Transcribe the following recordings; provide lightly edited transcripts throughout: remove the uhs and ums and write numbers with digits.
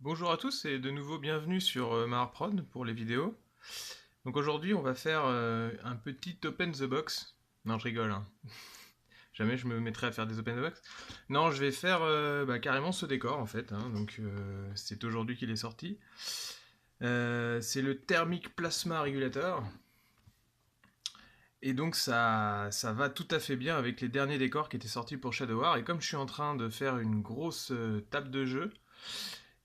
Bonjour à tous et de nouveau bienvenue sur Maharprod pour les vidéos. Donc aujourd'hui on va faire un petit open the box. Non, je rigole, hein. Jamais je me mettrai à faire des open the box. Non, je vais faire carrément ce décor en fait, hein. Donc c'est aujourd'hui qu'il est sorti. C'est le Thermic Plasma Regulator. Et donc ça va tout à fait bien avec les derniers décors qui étaient sortis pour Shadow War. Et comme je suis en train de faire une grosse table de jeu,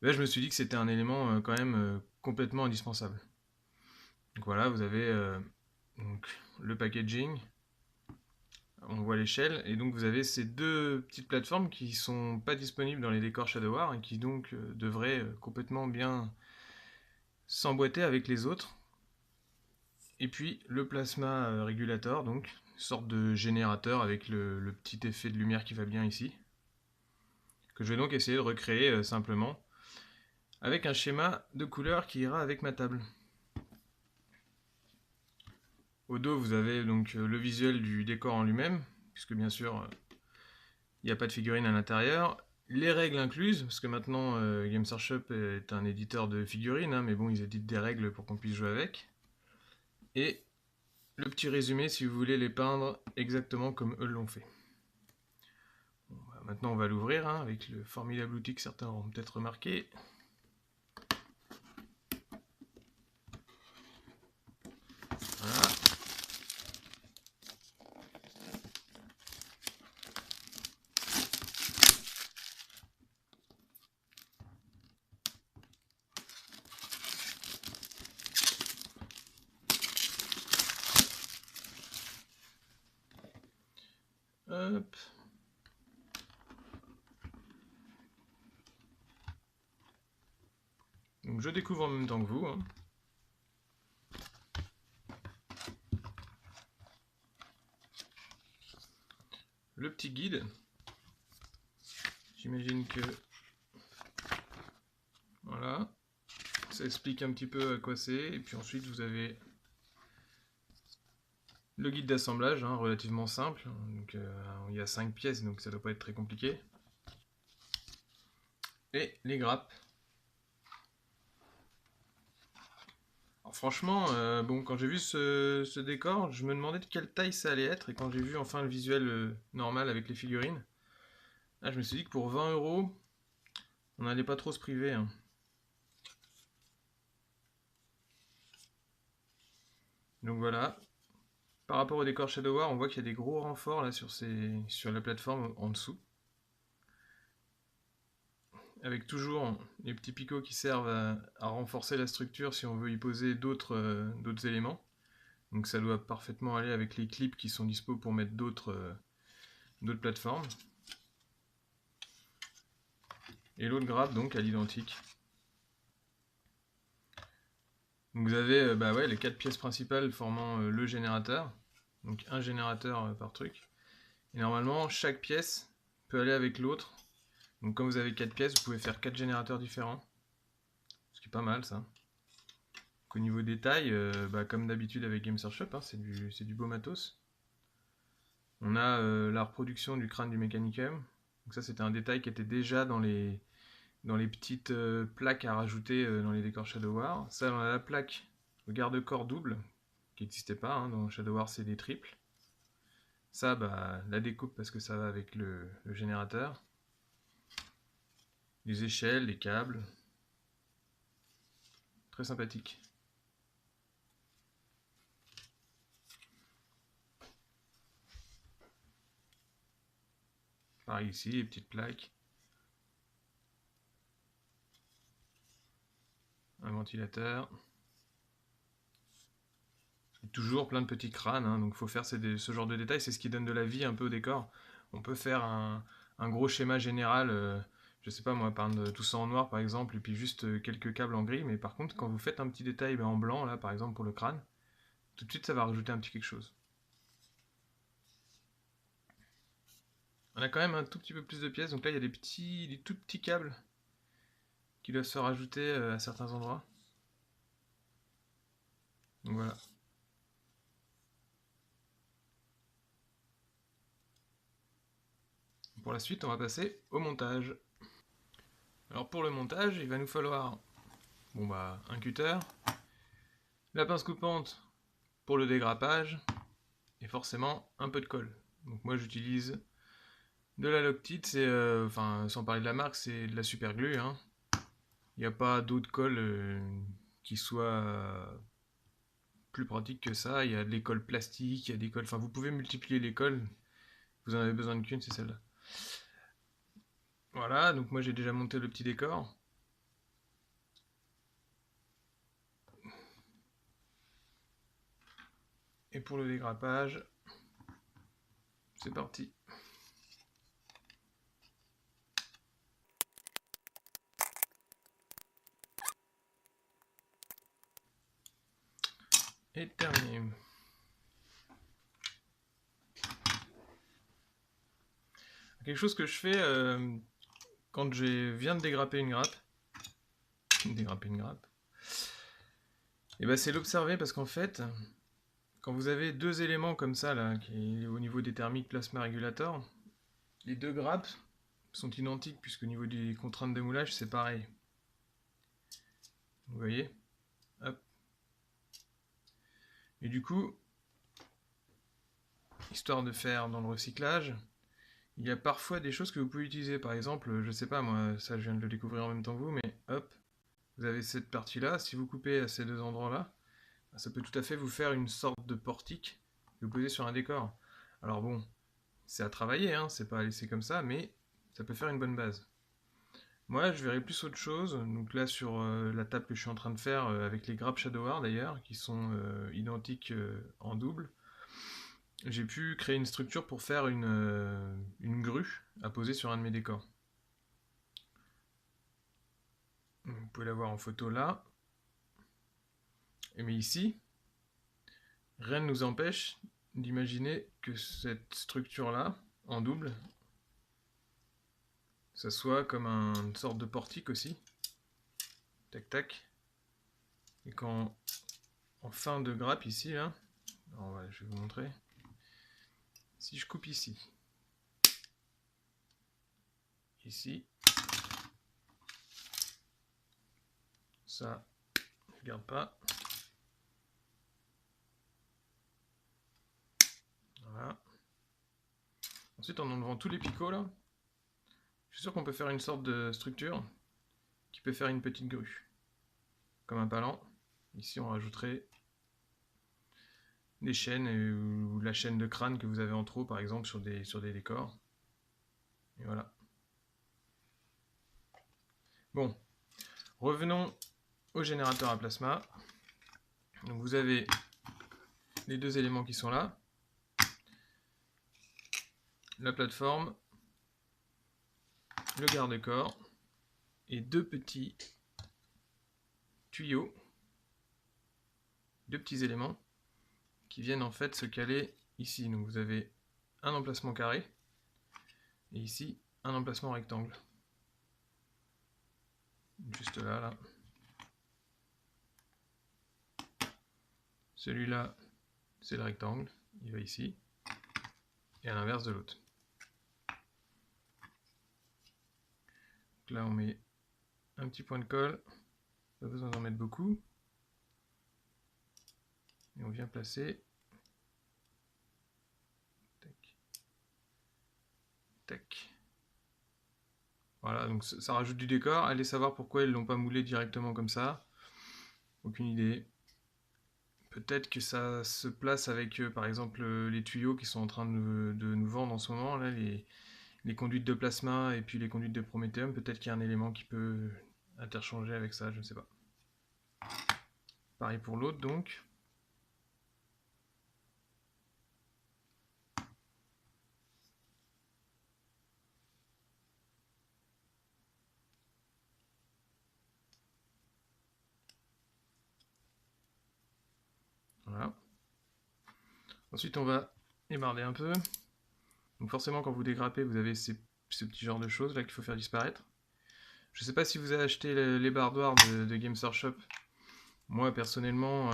là, je me suis dit que c'était un élément quand même complètement indispensable. Donc voilà, vous avez donc, le packaging, on voit l'échelle, et donc vous avez ces deux petites plateformes qui sont pas disponibles dans les décors Shadow War et qui donc devraient complètement bien s'emboîter avec les autres. Et puis le plasma régulateur, donc une sorte de générateur avec le petit effet de lumière qui va bien ici, que je vais donc essayer de recréer simplement avec un schéma de couleur qui ira avec ma table. Au dos, vous avez donc le visuel du décor en lui-même, puisque bien sûr, il n'y a pas de figurine à l'intérieur. Les règles incluses, parce que maintenant, Games Workshop est un éditeur de figurines, hein, mais bon, ils éditent des règles pour qu'on puisse jouer avec. Et le petit résumé si vous voulez les peindre exactement comme eux l'ont fait. Bon, bah, maintenant, on va l'ouvrir, hein, avec le formidable outil que certains auront peut-être remarqué. Voilà. Hop. Donc je découvre en même temps que vous, hein. Le petit guide. J'imagine que... Voilà. Ça explique un petit peu à quoi c'est. Et puis ensuite, vous avez le guide d'assemblage, hein, relativement simple. Donc, il y a 5 pièces, donc ça ne doit pas être très compliqué. Et les grappes. Alors, franchement, bon, quand j'ai vu ce décor, je me demandais de quelle taille ça allait être. Et quand j'ai vu enfin le visuel normal avec les figurines, là, je me suis dit que pour 20 €, on n'allait pas trop se priver, hein. Donc voilà. Par rapport au décor Shadow War, on voit qu'il y a des gros renforts là sur la plateforme en dessous. Avec toujours les petits picots qui servent à renforcer la structure si on veut y poser d'autres éléments. Donc ça doit parfaitement aller avec les clips qui sont dispo pour mettre d'autres plateformes. Et l'autre grappe donc à l'identique. Donc vous avez ouais, les 4 pièces principales formant le générateur. Donc un générateur par truc. Et normalement chaque pièce peut aller avec l'autre. Donc quand vous avez 4 pièces, vous pouvez faire 4 générateurs différents. Ce qui est pas mal ça. Donc, au niveau détail, comme d'habitude avec Games Workshop, hein, c'est du beau matos. On a la reproduction du crâne du Mechanicum. Donc ça c'était un détail qui était déjà dans les petites plaques à rajouter dans les décors Shadow War. Ça, on a la plaque au garde-corps double, qui n'existait pas, hein, dans Shadow War c'est des triples. Ça, la découpe parce que ça va avec le générateur. Les échelles, les câbles. Très sympathique. Pareil ici, les petites plaques. Un ventilateur. Et toujours plein de petits crânes, hein, donc il faut faire ce genre de détails, c'est ce qui donne de la vie un peu au décor. On peut faire un gros schéma général, je sais pas moi, peindre tout ça en noir par exemple, et puis juste quelques câbles en gris, mais par contre quand vous faites un petit détail en blanc, là par exemple pour le crâne, tout de suite ça va rajouter un petit quelque chose. On a quand même un tout petit peu plus de pièces, donc là il y a des tout petits câbles qui doivent se rajouter à certains endroits. Donc voilà. Pour la suite, on va passer au montage. Alors pour le montage, il va nous falloir un cutter, la pince coupante pour le dégrappage, et forcément un peu de colle. Donc moi j'utilise de la Loctite, c'est sans parler de la marque, c'est de la super glue. Hein. Il n'y a pas d'autre colle qui soit plus pratique que ça. Il y a de l'école plastique, il y a des colles. Enfin, vous pouvez multiplier les colles. Vous en avez besoin qu'une, c'est celle-là. Voilà, donc moi j'ai déjà monté le petit décor. Et pour le dégrappage, c'est parti. Et terminé. Quelque chose que je fais quand je viens de dégrapper une grappe, et ben c'est l'observer parce qu'en fait, quand vous avez deux éléments comme ça, là, qui est au niveau des thermiques plasma régulator, les deux grappes sont identiques puisque au niveau des contraintes de moulage, c'est pareil. Vous voyez? Hop. Et du coup, histoire de faire dans le recyclage, il y a parfois des choses que vous pouvez utiliser. Par exemple, je sais pas moi, ça je viens de le découvrir en même temps que vous, mais hop, vous avez cette partie-là. Si vous coupez à ces deux endroits-là, ça peut tout à fait vous faire une sorte de portique que vous posez sur un décor. Alors bon, c'est à travailler, hein, c'est pas à laisser comme ça, mais ça peut faire une bonne base. Moi, je verrais plus autre chose. Donc là, sur la table que je suis en train de faire, avec les grappes Shadow War d'ailleurs, qui sont identiques en double, j'ai pu créer une structure pour faire une grue à poser sur un de mes décors. Vous pouvez la voir en photo là. Mais ici, rien ne nous empêche d'imaginer que cette structure-là, en double, ça soit comme une sorte de portique aussi. Tac tac. Et quand en fin de grappe ici, là, alors voilà, je vais vous montrer. Si je coupe ici, ici, ça, je garde pas. Voilà. Ensuite, en enlevant tous les picots là, je suis sûr qu'on peut faire une sorte de structure qui peut faire une petite grue. Comme un palan. Ici, on rajouterait des chaînes ou la chaîne de crâne que vous avez en trop, par exemple, sur des décors. Et voilà. Bon, revenons au générateur à plasma. Donc vous avez les deux éléments qui sont là. La plateforme, le garde-corps et deux petits tuyaux, deux petits éléments qui viennent en fait se caler ici. Donc vous avez un emplacement carré et ici un emplacement rectangle. Juste là, là. Celui-là, c'est le rectangle, il va ici, et à l'inverse de l'autre. Là, on met un petit point de colle, pas besoin d'en mettre beaucoup. Et on vient placer. Tac. Tac. Voilà, donc ça rajoute du décor. Allez savoir pourquoi ils ne l'ont pas moulé directement comme ça. Aucune idée. Peut-être que ça se place avec, par exemple, les tuyaux qui sont en train de nous vendre en ce moment, là, les conduites de plasma et puis les conduites de prométhéum. Peut-être qu'il y a un élément qui peut interchanger avec ça, je ne sais pas. Pareil pour l'autre, donc. Voilà. Ensuite, on va émarder un peu. Donc forcément, quand vous dégrappez, vous avez ce petit genre de choses là qu'il faut faire disparaître. Je sais pas si vous avez acheté les bardoirs de Games Workshop. Moi, personnellement,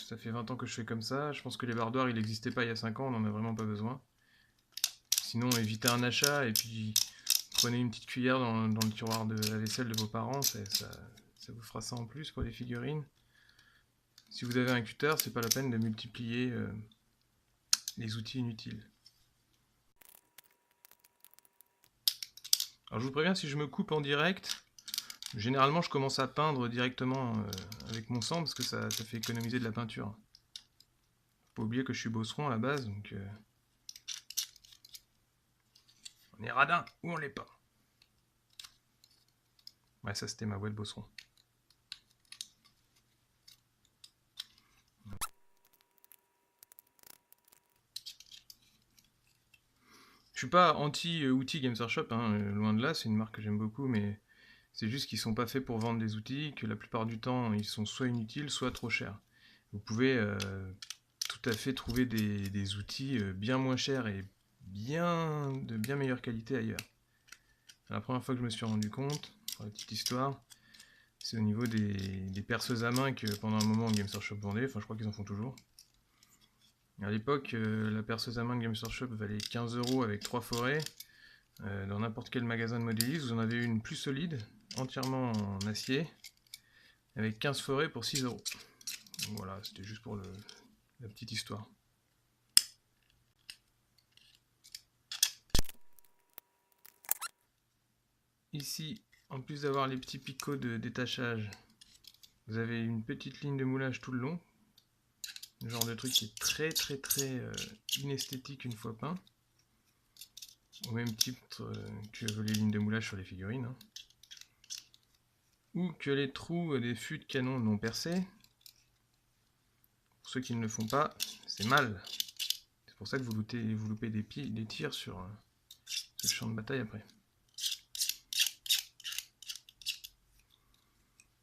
ça fait 20 ans que je fais comme ça. Je pense que les bardoirs, il n'existait pas il y a 5 ans, on n'en a vraiment pas besoin. Sinon, évitez un achat et puis prenez une petite cuillère dans le tiroir de la vaisselle de vos parents, ça vous fera ça en plus pour les figurines. Si vous avez un cutter, c'est pas la peine de multiplier les outils inutiles. Alors je vous préviens, si je me coupe en direct, généralement je commence à peindre directement avec mon sang parce que ça fait économiser de la peinture. Faut pas oublier que je suis bosseron à la base, donc on est radin ou on l'est pas. Ouais, ça c'était ma voix de bosseron. Je suis pas anti-outils Games Workshop, hein, loin de là, c'est une marque que j'aime beaucoup, mais c'est juste qu'ils sont pas faits pour vendre des outils, que la plupart du temps ils sont soit inutiles, soit trop chers. Vous pouvez tout à fait trouver des outils bien moins chers et de bien meilleure qualité ailleurs. La première fois que je me suis rendu compte, pour la petite histoire, c'est au niveau des perceuses à main que pendant un moment Games Workshop vendait, enfin je crois qu'ils en font toujours. À l'époque, la perceuse à main de Games Workshop valait 15 € avec 3 forêts. Dans n'importe quel magasin de modéliste, vous en avez une plus solide, entièrement en acier, avec 15 forêts pour 6 €. Donc voilà, c'était juste pour la petite histoire. Ici, en plus d'avoir les petits picots de détachage, vous avez une petite ligne de moulage tout le long. Le genre de truc qui est très inesthétique une fois peint. Au même titre que les lignes de moulage sur les figurines. Hein. Ou que les trous des fûts de canon non percés. Pour ceux qui ne le font pas, c'est mal. C'est pour ça que vous loupez des tirs sur le champ de bataille après.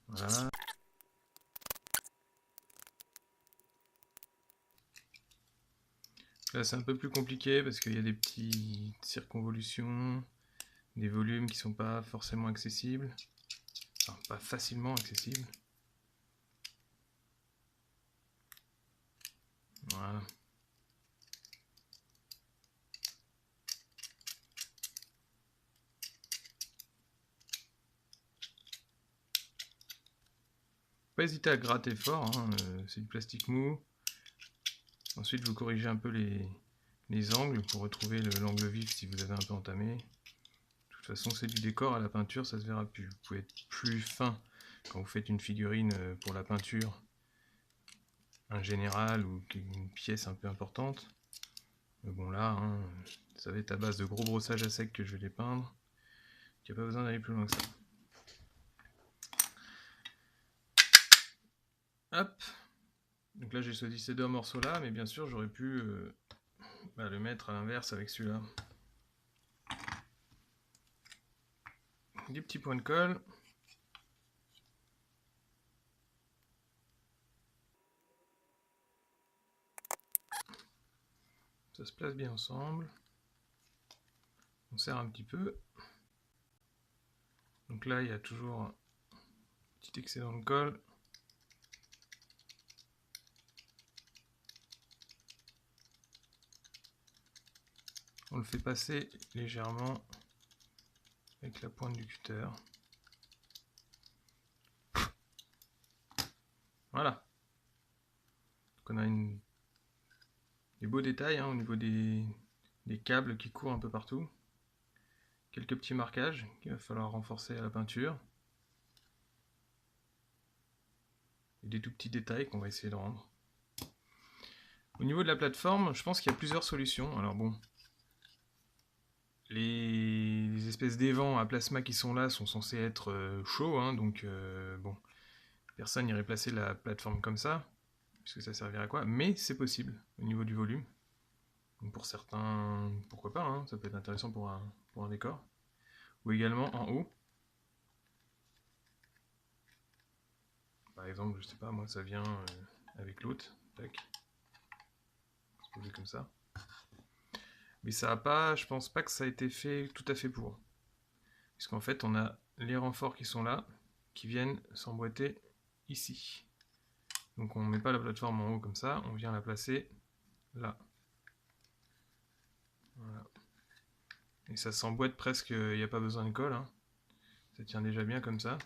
Voilà. Là c'est un peu plus compliqué parce qu'il y a des petites circonvolutions, des volumes qui sont pas forcément accessibles. Enfin, pas facilement accessibles. Voilà. Pas hésiter à gratter fort, hein, c'est du plastique mou. Ensuite vous corrigez un peu les angles pour retrouver l'angle vif si vous avez un peu entamé. De toute façon c'est du décor, à la peinture ça se verra plus. Vous pouvez être plus fin quand vous faites une figurine pour la peinture, un général ou une pièce un peu importante. Mais bon là, hein, ça va être à base de gros brossage à sec que je vais les peindre. Il n'y a pas besoin d'aller plus loin que ça. Hop. Donc là j'ai choisi ces deux morceaux là, mais bien sûr j'aurais pu le mettre à l'inverse avec celui-là. Des petits points de colle. Ça se place bien ensemble. On serre un petit peu. Donc là il y a toujours un petit excédent de colle. On le fait passer légèrement avec la pointe du cutter. Voilà. Donc on a des beaux détails hein, au niveau des câbles qui courent un peu partout. Quelques petits marquages qu'il va falloir renforcer à la peinture. Et des tout petits détails qu'on va essayer de rendre. Au niveau de la plateforme, je pense qu'il y a plusieurs solutions. Alors bon, les espèces d'évents à plasma qui sont là sont censés être chauds, hein, donc bon, personne n'irait placer la plateforme comme ça, puisque ça servirait à quoi? Mais c'est possible au niveau du volume. Donc pour certains, pourquoi pas, hein, ça peut être intéressant pour un décor. Ou également en haut. Par exemple, je sais pas, moi ça vient avec l'autre, tac, se poser comme ça. Mais ça a pas, je pense pas que ça a été fait tout à fait pour. Puisqu'en fait, on a les renforts qui sont là, qui viennent s'emboîter ici. Donc on ne met pas la plateforme en haut comme ça, on vient la placer là. Voilà. Et ça s'emboîte presque, il n'y a pas besoin de colle, hein. Ça tient déjà bien comme ça.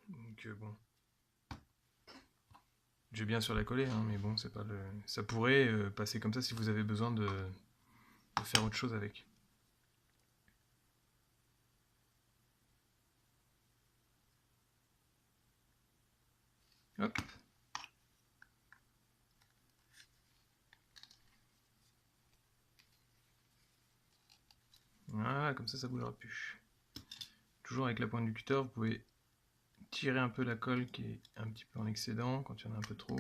Donc bon. J'ai bien sûr la coller, hein, mais bon, c'est pas le. Ça pourrait passer comme ça si vous avez besoin de faire autre chose avec. Hop. Voilà, comme ça bougera plus. Toujours avec la pointe du cutter, vous pouvez tirer un peu la colle qui est un petit peu en excédent quand il y en a un peu trop.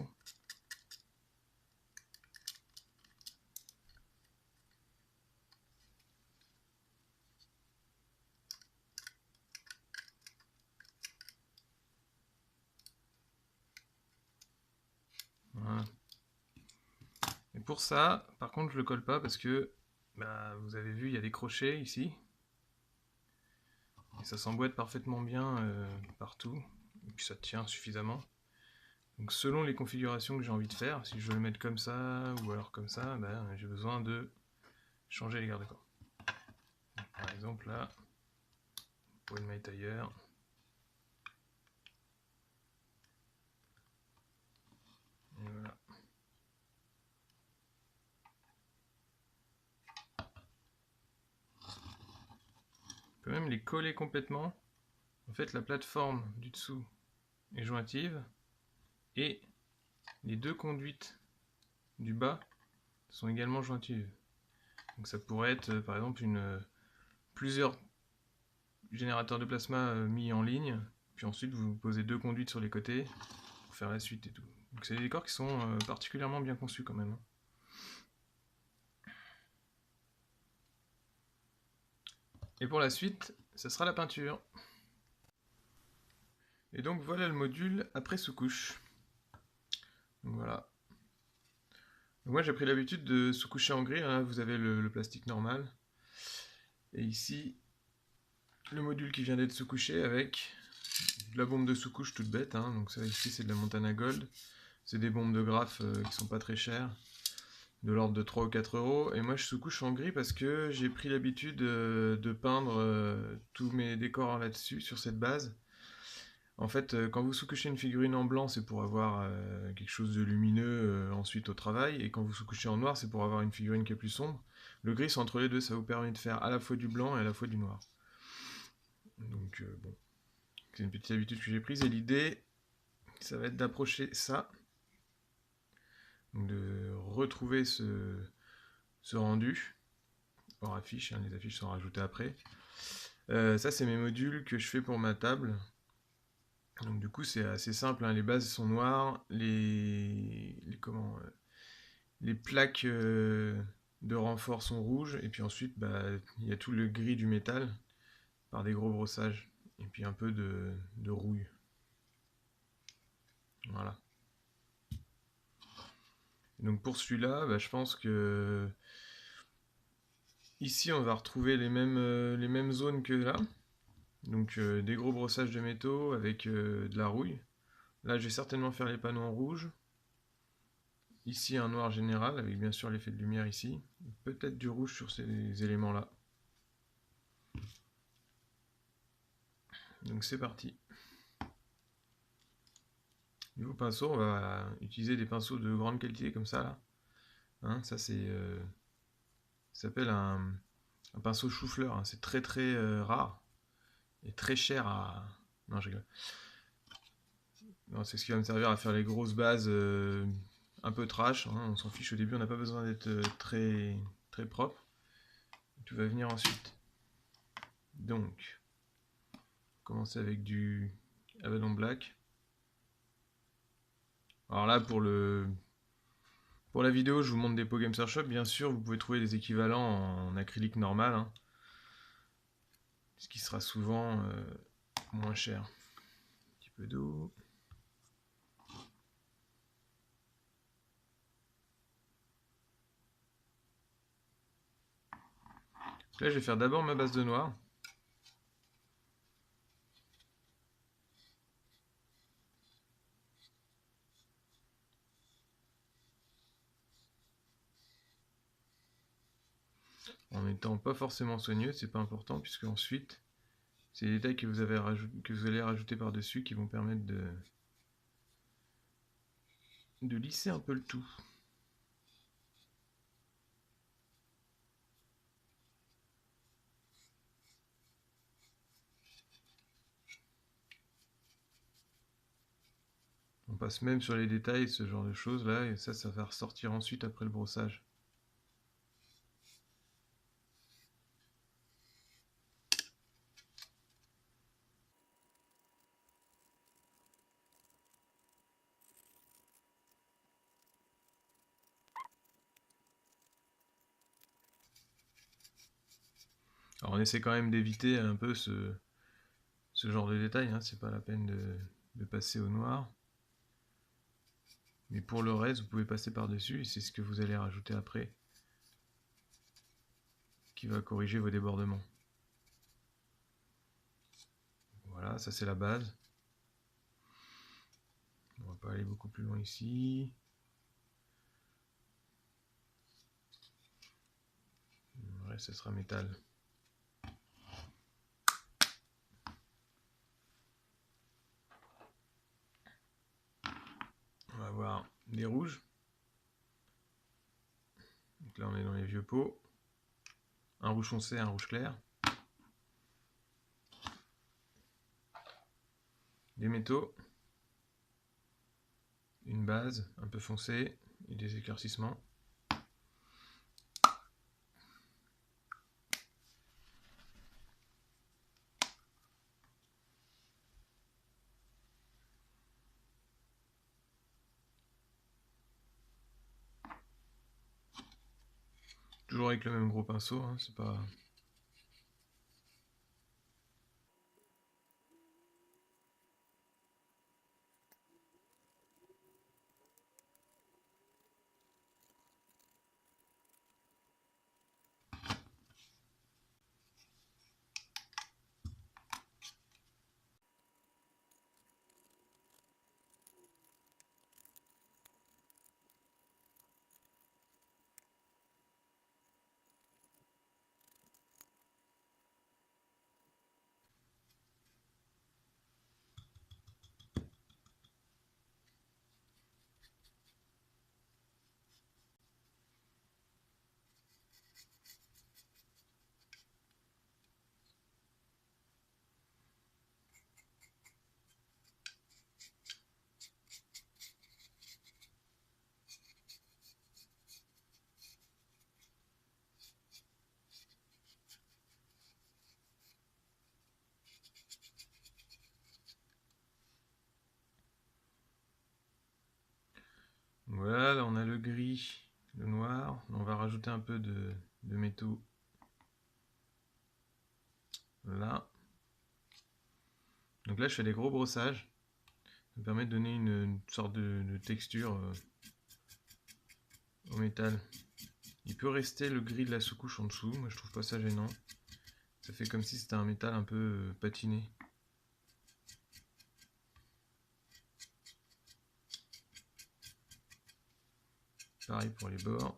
Voilà. Et pour ça, par contre, je le colle pas parce que bah, vous avez vu, il y a des crochets ici. Et ça s'emboîte parfaitement bien partout. Et puis ça tient suffisamment. Donc selon les configurations que j'ai envie de faire, si je veux le mettre comme ça ou alors comme ça, bah, j'ai besoin de changer les garde-corps. Par exemple là, vous pouvez le mettre ailleurs. Et voilà. On peut même les coller complètement. En fait, la plateforme du dessous est jointive et les deux conduites du bas sont également jointives. Donc ça pourrait être par exemple plusieurs générateurs de plasma mis en ligne, puis ensuite vous posez deux conduites sur les côtés pour faire la suite et tout. Donc c'est des décors qui sont particulièrement bien conçus quand même. Et pour la suite, ce sera la peinture. Et donc voilà le module après sous-couche. Donc voilà. Donc moi j'ai pris l'habitude de sous-coucher en gris, là vous avez le plastique normal. Et ici, le module qui vient d'être sous-couché avec la bombe de sous-couche toute bête, hein. Donc ça ici c'est de la Montana Gold. C'est des bombes de graphe qui sont pas très chères, de l'ordre de 3 ou 4 euros. Et moi je sous-couche en gris parce que j'ai pris l'habitude de peindre tous mes décors là-dessus, sur cette base. En fait, quand vous sous-couchez une figurine en blanc, c'est pour avoir quelque chose de lumineux ensuite au travail. Et quand vous sous-couchez en noir, c'est pour avoir une figurine qui est plus sombre. Le gris, c'est entre les deux, ça vous permet de faire à la fois du blanc et à la fois du noir. Donc bon, c'est une petite habitude que j'ai prise. Et l'idée, ça va être d'approcher ça, donc de retrouver ce rendu, hors affiche, hein, les affiches sont rajoutées après. Ça, c'est mes modules que je fais pour ma table. Donc du coup, c'est assez simple, hein, les bases sont noires, les plaques de renfort sont rouges, et puis ensuite, bah, il y a tout le gris du métal par des gros brossages, et puis un peu de rouille. Voilà. Donc pour celui-là, bah, je pense que ici on va retrouver les mêmes zones que là. Donc des gros brossages de métaux avec de la rouille. Là je vais certainement faire les panneaux en rouge. Ici un noir général avec bien sûr l'effet de lumière ici. Peut-être du rouge sur ces éléments là. Donc c'est parti. Niveau pinceau, on va utiliser des pinceaux de grande qualité comme ça là. Hein, ça c'est ça s'appelle un pinceau chou-fleur, hein. C'est très très rare et très cher à. Non, je rigole. Non, c'est ce qui va me servir à faire les grosses bases un peu trash, hein. On s'en fiche au début, on n'a pas besoin d'être très très propre. Tout va venir ensuite. Donc, commencer avec du Abaddon Black. Alors là, pour la vidéo, je vous montre des pots Game Shop. Bien sûr, vous pouvez trouver des équivalents en acrylique normal, hein, ce qui sera souvent moins cher. Un petit peu d'eau. Là, je vais faire d'abord ma base de noir. en étant pas forcément soigneux, c'est pas important, puisque ensuite, c'est les détails que vous allez rajouter par-dessus qui vont permettre de lisser un peu le tout. On passe même sur les détails, ce genre de choses là, et ça va ressortir ensuite après le brossage. Alors on essaie quand même d'éviter un peu ce genre de détails, hein. C'est pas la peine de passer au noir. Mais pour le reste, vous pouvez passer par-dessus, et c'est ce que vous allez rajouter après, qui va corriger vos débordements. Voilà, ça c'est la base. On va pas aller beaucoup plus loin ici. Le reste, ce sera métal. On va avoir des rouges. Donc là, on est dans les vieux pots. Un rouge foncé, un rouge clair. Des métaux. Une base un peu foncée et des éclaircissements. Toujours avec le même gros pinceau, hein, c'est pas... Voilà, là on a le gris, le noir. On va rajouter un peu de métaux là. Donc là je fais des gros brossages. Ça me permet de donner une sorte de texture au métal. Il peut rester le gris de la sous-couche en dessous, moi je trouve pas ça gênant. Ça fait comme si c'était un métal un peu patiné. Pareil pour les bords.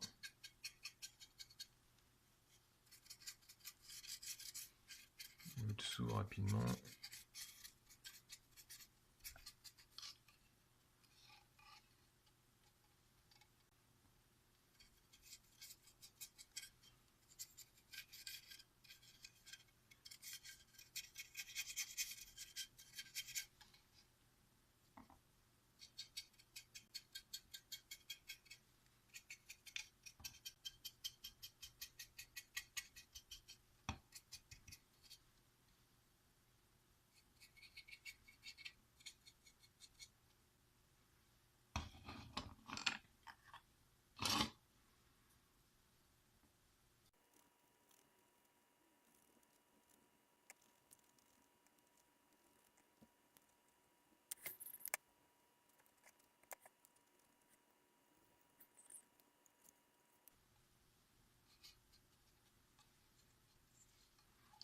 Le dessous rapidement.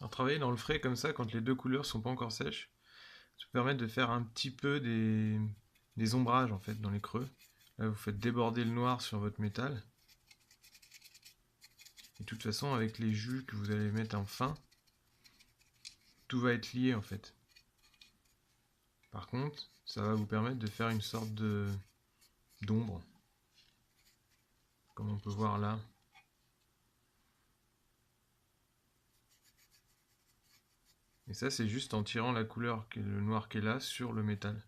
Alors travailler dans le frais comme ça, quand les deux couleurs sont pas encore sèches, ça peut permettre de faire un petit peu des ombrages en fait dans les creux. Là vous faites déborder le noir sur votre métal. Et de toute façon, avec les jus que vous allez mettre en fin, tout va être lié en fait. Par contre, ça va vous permettre de faire une sorte d'ombre, comme on peut voir là. Et ça, c'est juste en tirant la couleur, le noir qui est là, sur le métal.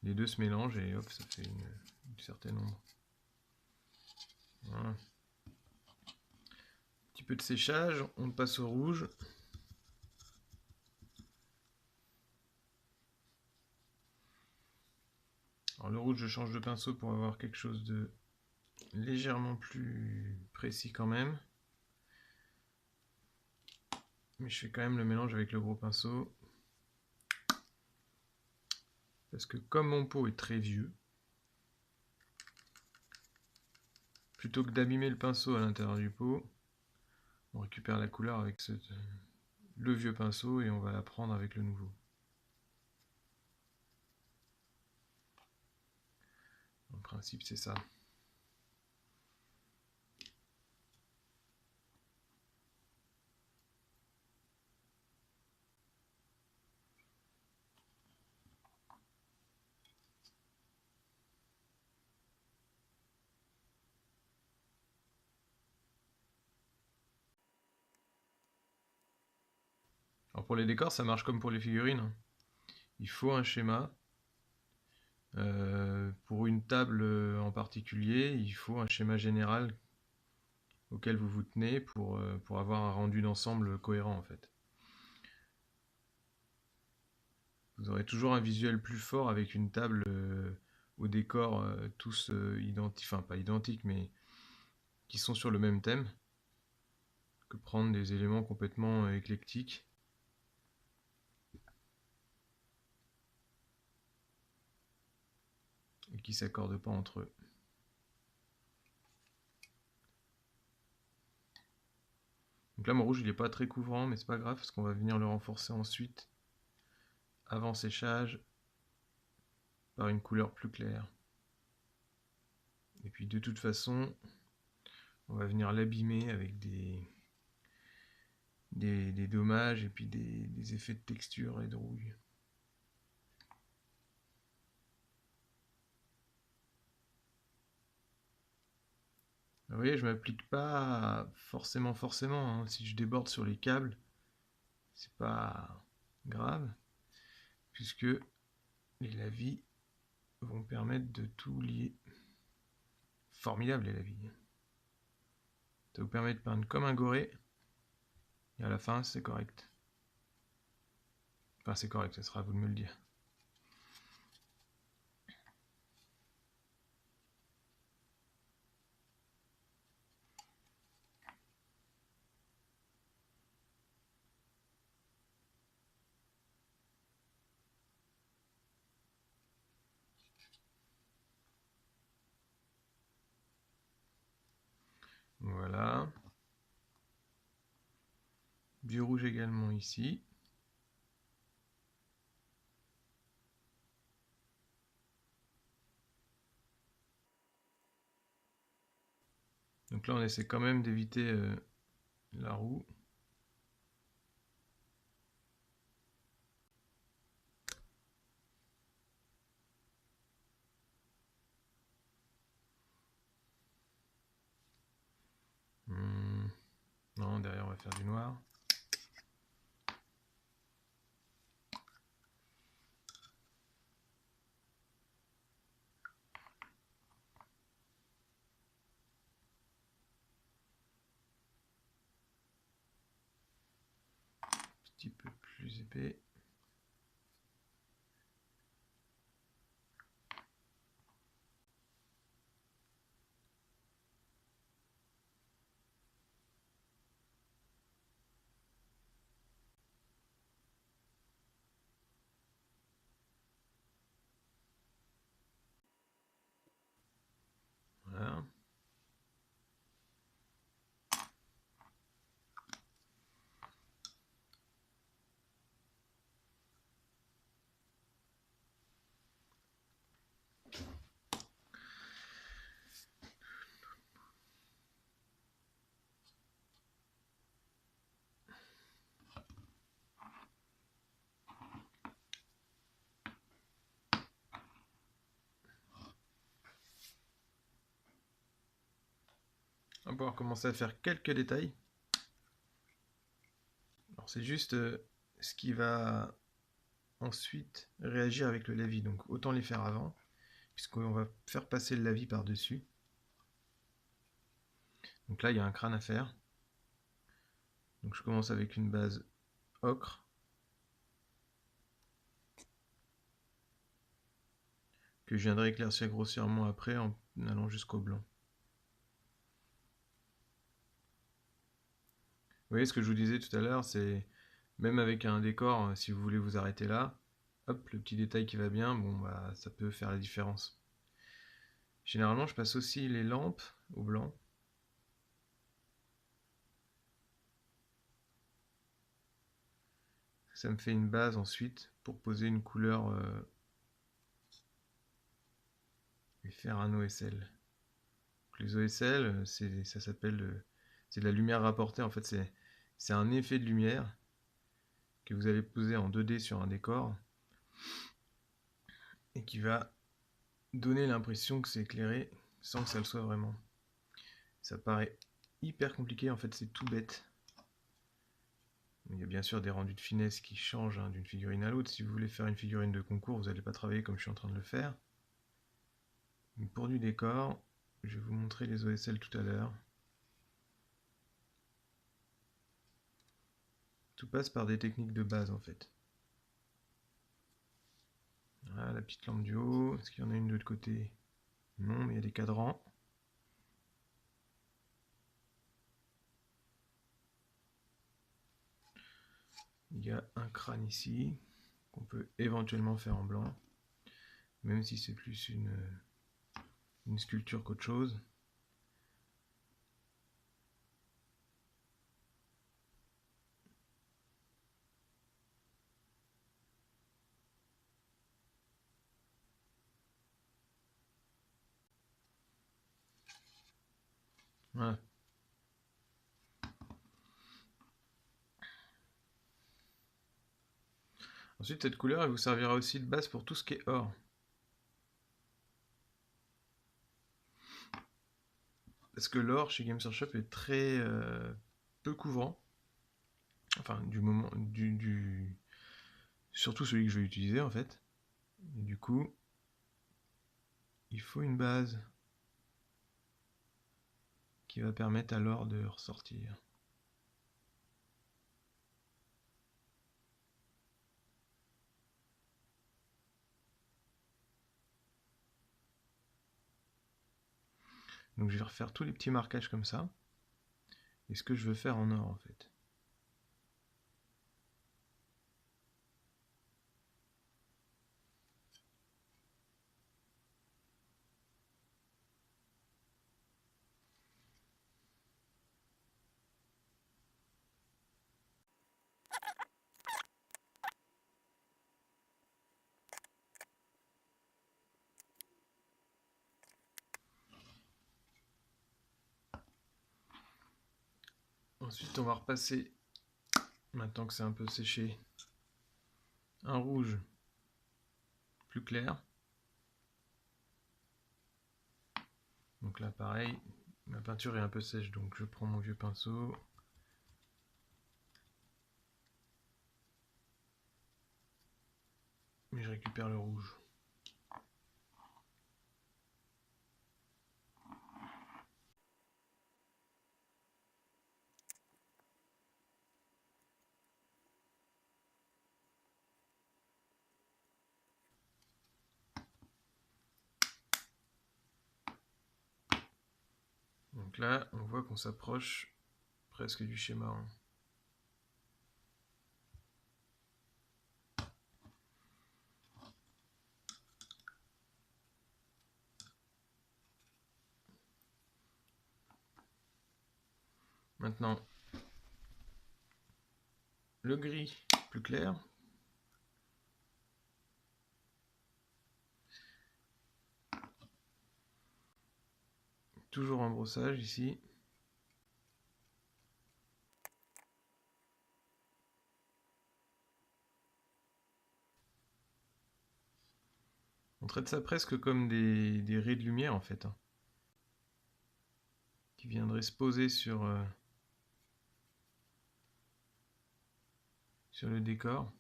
Les deux se mélangent et hop, ça fait une certaine ombre. Voilà. Un petit peu de séchage, on passe au rouge. Alors le rouge, je change de pinceau pour avoir quelque chose de légèrement plus précis quand même. Mais je fais quand même le mélange avec le gros pinceau. Parce que comme mon pot est très vieux, plutôt que d'abîmer le pinceau à l'intérieur du pot, on récupère la couleur avec le vieux pinceau et on va la prendre avec le nouveau. En principe, c'est ça. Alors pour les décors, ça marche comme pour les figurines. Il faut un schéma. Pour une table en particulier, il faut un schéma général auquel vous vous tenez pour avoir un rendu d'ensemble cohérent en fait. Vous aurez toujours un visuel plus fort avec une table au décor tous identiques, enfin pas identiques, mais qui sont sur le même thème, que prendre des éléments complètement éclectiques. Et qui ne s'accordent pas entre eux. Donc là mon rouge il n'est pas très couvrant, mais c'est pas grave parce qu'on va venir le renforcer ensuite, avant séchage, par une couleur plus claire. Et puis de toute façon, on va venir l'abîmer avec des dommages et puis des effets de texture et de rouille. Vous voyez, je m'applique pas forcément, hein. Si je déborde sur les câbles, c'est pas grave, puisque les lavis vont permettre de tout lier. Formidable les lavis. Ça vous permet de peindre comme un goré, et à la fin c'est correct. Enfin c'est correct, ça sera à vous de me le dire. Voilà. Du rouge également ici. Donc là on essaie quand même d'éviter la roue. Non, derrière on va faire du noir. Un petit peu plus épais. Voilà. On va pouvoir commencer à faire quelques détails. Alors c'est juste ce qui va ensuite réagir avec le lavis, donc autant les faire avant, puisqu'on va faire passer le lavis par-dessus. Donc là il y a un crâne à faire. Donc je commence avec une base ocre. Que je viendrai éclaircir grossièrement après en allant jusqu'au blanc. Vous voyez ce que je vous disais tout à l'heure, c'est même avec un décor, si vous voulez vous arrêter là, hop, le petit détail qui va bien, bon bah ça peut faire la différence. Généralement je passe aussi les lampes au blanc. Ça me fait une base ensuite pour poser une couleur et faire un OSL. Donc, les OSL, ça s'appelle c'est de la lumière rapportée, en fait c'est un effet de lumière que vous allez poser en 2D sur un décor et qui va donner l'impression que c'est éclairé sans que ça le soit vraiment. Ça paraît hyper compliqué, en fait c'est tout bête. Il y a bien sûr des rendus de finesse qui changent d'une figurine à l'autre. Si vous voulez faire une figurine de concours, vous n'allez pas travailler comme je suis en train de le faire. Mais pour du décor, je vais vous montrer les OSL tout à l'heure. Tout passe par des techniques de base en fait. Voilà la petite lampe du haut. Est-ce qu'il y en a une de l'autre côté? Non, mais il y a des cadrans. Il y a un crâne ici, qu'on peut éventuellement faire en blanc, même si c'est plus une sculpture qu'autre chose. Voilà. Ensuite, cette couleur, elle vous servira aussi de base pour tout ce qui est or. Parce que l'or chez Games Workshop est très peu couvrant. Enfin, surtout celui que je vais utiliser en fait. Et du coup, il faut une base qui va permettre à l'or de ressortir. Donc je vais refaire tous les petits marquages comme ça. Et ce que je veux faire en or en fait. Ensuite, on va repasser, maintenant que c'est un peu séché, un rouge plus clair. Donc là, pareil, ma peinture est un peu sèche, donc je prends mon vieux pinceau. Mais je récupère le rouge. Donc là, on voit qu'on s'approche presque du schéma. Maintenant, le gris plus clair. Toujours en brossage ici. On traite ça presque comme des raies de lumière en fait. qui viendrait se poser sur le décor.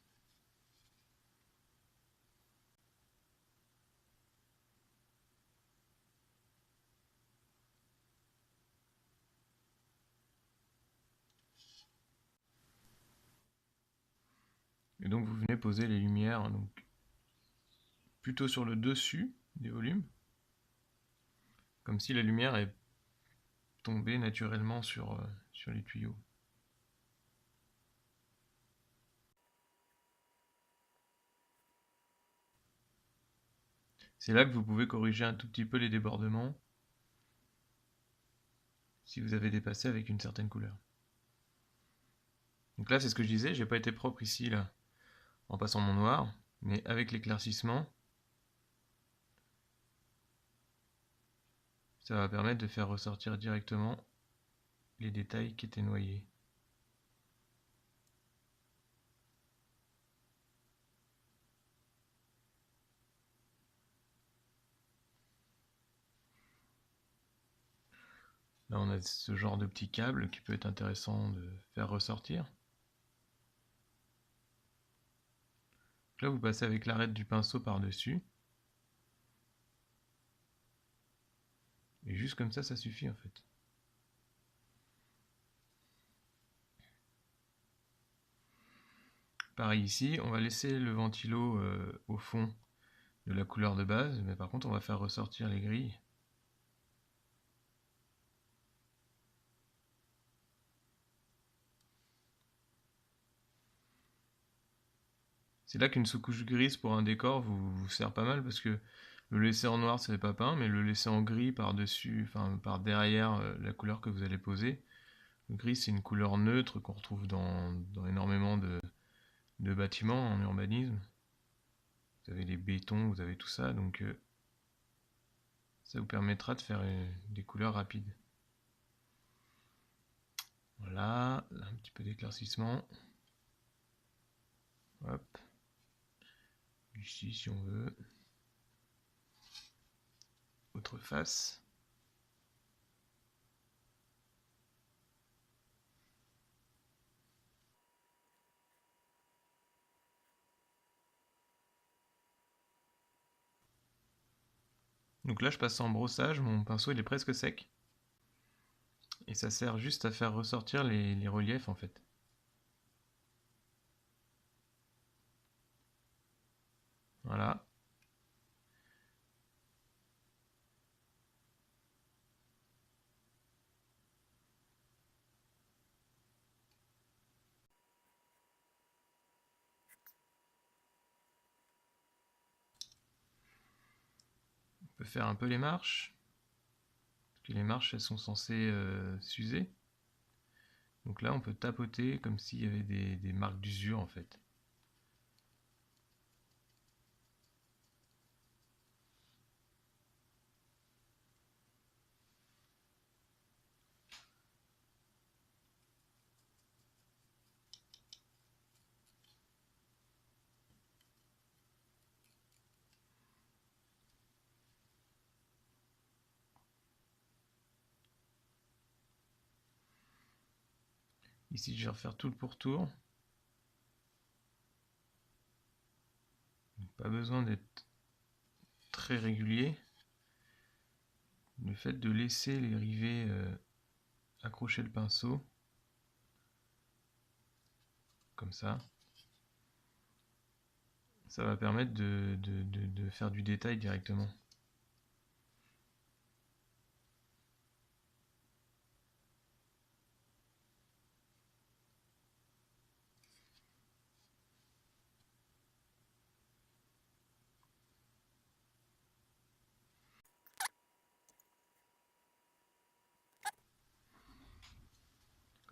Et donc vous venez poser les lumières donc, plutôt sur le dessus des volumes, comme si la lumière est tombée naturellement sur les tuyaux. C'est là que vous pouvez corriger un tout petit peu les débordements si vous avez dépassé avec une certaine couleur. Donc là, c'est ce que je disais, j'ai pas été propre ici là en passant mon noir, mais avec l'éclaircissement, ça va permettre de faire ressortir directement les détails qui étaient noyés. Là, on a ce genre de petit câble qui peut être intéressant de faire ressortir. Là, vous passez avec l'arête du pinceau par-dessus. Et juste comme ça suffit en fait. Pareil ici, on va laisser le ventilo au fond de la couleur de base, mais par contre on va faire ressortir les grilles. C'est là qu'une sous-couche grise pour un décor vous sert pas mal parce que le laisser en noir c'est pas peint, mais le laisser en gris par-dessus, enfin par derrière la couleur que vous allez poser. Le gris c'est une couleur neutre qu'on retrouve dans énormément de bâtiments en urbanisme. Vous avez les bétons, vous avez tout ça, donc ça vous permettra de faire des couleurs rapides. Voilà, là, un petit peu d'éclaircissement. Hop. Ici si on veut. Autre face. Donc là je passe en brossage, mon pinceau il est presque sec. Et ça sert juste à faire ressortir les reliefs en fait. Voilà. On peut faire un peu les marches. Parce que les marches elles sont censées s'user. Donc là on peut tapoter comme s'il y avait des marques d'usure en fait. Ici je vais refaire tout le pourtour. Pas besoin d'être très régulier. Le fait de laisser les rivets accrocher le pinceau, comme ça va permettre de faire du détail directement.